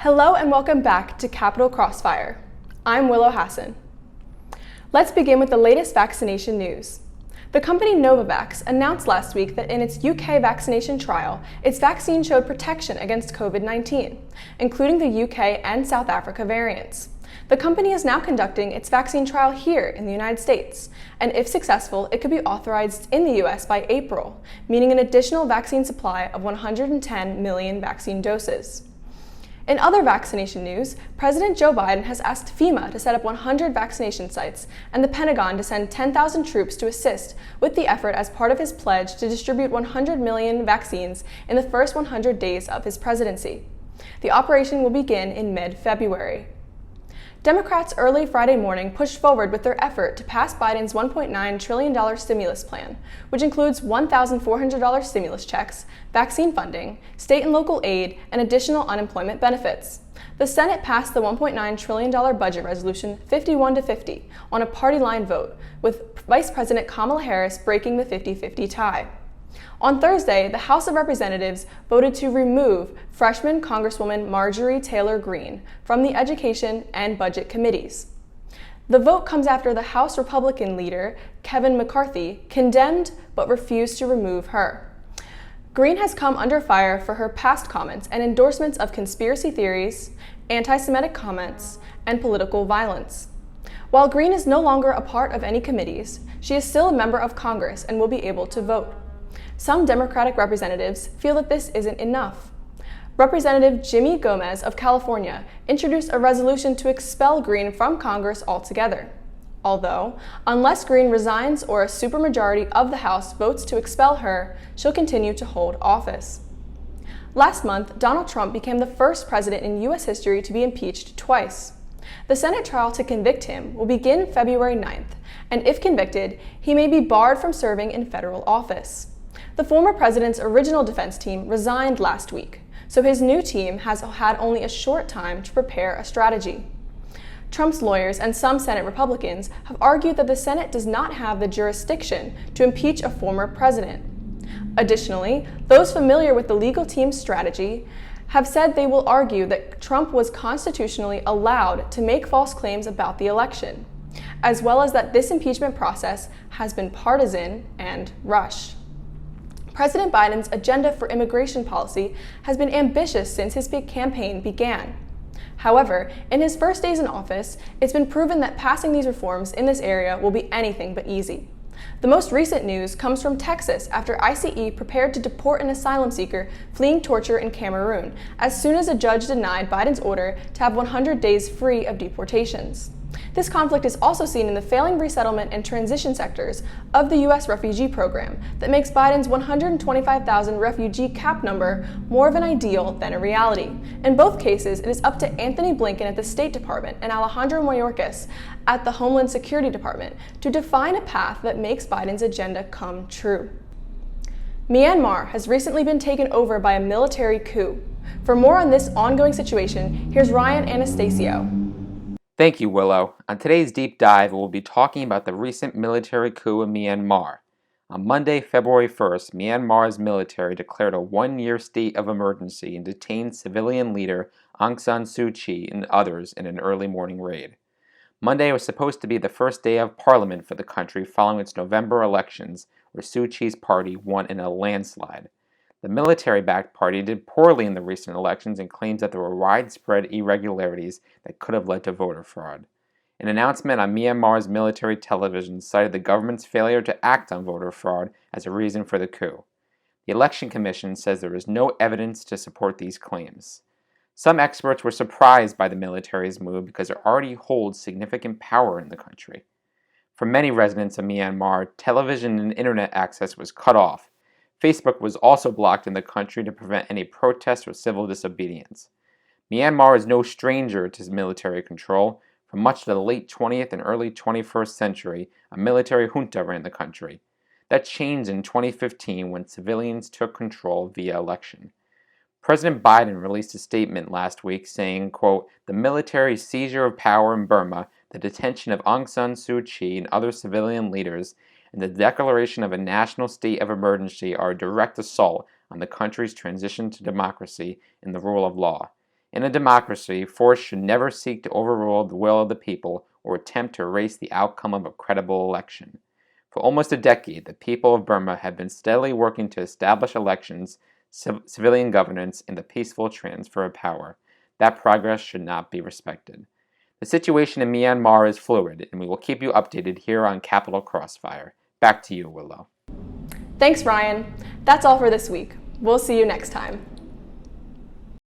Hello and welcome back to Capital Crossfire. I'm Willow Hasson. Let's begin with the latest vaccination news. The company Novavax announced last week that in its UK vaccination trial, its vaccine showed protection against COVID-19, including the UK and South Africa variants. The company is now conducting its vaccine trial here in the United States, and if successful, it could be authorized in the US by April, meaning an additional vaccine supply of 110 million vaccine doses. In other vaccination news, President Joe Biden has asked FEMA to set up 100 vaccination sites and the Pentagon to send 10,000 troops to assist with the effort as part of his pledge to distribute 100 million vaccines in the first 100 days of his presidency. The operation will begin in mid-February. Democrats early Friday morning pushed forward with their effort to pass Biden's $1.9 trillion stimulus plan, which includes $1,400 stimulus checks, vaccine funding, state and local aid, and additional unemployment benefits. The Senate passed the $1.9 trillion budget resolution 51-50 on a party line vote, with Vice President Kamala Harris breaking the 50-50 tie. On Thursday, the House of Representatives voted to remove freshman Congresswoman Marjorie Taylor Greene from the Education and Budget Committees. The vote comes after the House Republican leader, Kevin McCarthy, condemned but refused to remove her. Greene has come under fire for her past comments and endorsements of conspiracy theories, anti-Semitic comments, and political violence. While Greene is no longer a part of any committees, she is still a member of Congress and will be able to vote. Some Democratic representatives feel that this isn't enough. Representative Jimmy Gomez of California introduced a resolution to expel Greene from Congress altogether. Although, unless Greene resigns or a supermajority of the House votes to expel her, she'll continue to hold office. Last month, Donald Trump became the first president in U.S. history to be impeached twice. The Senate trial to convict him will begin February 9th, and if convicted, he may be barred from serving in federal office. The former president's original defense team resigned last week, so his new team has had only a short time to prepare a strategy. Trump's lawyers and some Senate Republicans have argued that the Senate does not have the jurisdiction to impeach a former president. Additionally, those familiar with the legal team's strategy have said they will argue that Trump was constitutionally allowed to make false claims about the election, as well as that this impeachment process has been partisan and rushed. President Biden's agenda for immigration policy has been ambitious since his big campaign began. However, in his first days in office, it's been proven that passing these reforms in this area will be anything but easy. The most recent news comes from Texas after ICE prepared to deport an asylum seeker fleeing torture in Cameroon as soon as a judge denied Biden's order to have 100 days free of deportations. This conflict is also seen in the failing resettlement and transition sectors of the U.S. refugee program that makes Biden's 125,000 refugee cap number more of an ideal than a reality. In both cases, it is up to Anthony Blinken at the State Department and Alejandro Mayorkas at the Homeland Security Department to define a path that makes Biden's agenda come true. Myanmar has recently been taken over by a military coup. For more on this ongoing situation, here's Ryan Anastasio. Thank you, Willow. On today's deep dive, we'll be talking about the recent military coup in Myanmar. On Monday, February 1st, Myanmar's military declared a one-year state of emergency and detained civilian leader Aung San Suu Kyi and others in an early morning raid. Monday was supposed to be the first day of parliament for the country following its November elections, where Suu Kyi's party won in a landslide. The military-backed party did poorly in the recent elections and claims that there were widespread irregularities that could have led to voter fraud. An announcement on Myanmar's military television cited the government's failure to act on voter fraud as a reason for the coup. The Election Commission says there is no evidence to support these claims. Some experts were surprised by the military's move because it already holds significant power in the country. For many residents of Myanmar, television and internet access was cut off. Facebook was also blocked in the country to prevent any protests or civil disobedience. Myanmar is no stranger to military control. For much of the late 20th and early 21st century, a military junta ran the country. That changed in 2015 when civilians took control via election. President Biden released a statement last week saying, quote, "The military seizure of power in Burma, the detention of Aung San Suu Kyi and other civilian leaders, and the declaration of a national state of emergency are a direct assault on the country's transition to democracy and the rule of law. In a democracy, force should never seek to overrule the will of the people or attempt to erase the outcome of a credible election. For almost a decade, the people of Burma have been steadily working to establish elections, civilian governance, and the peaceful transfer of power. That progress should not be respected. The situation in Myanmar is fluid, and we will keep you updated here on Capitol Crossfire. Back to you, Willow. Thanks, Ryan. That's all for this week. We'll see you next time.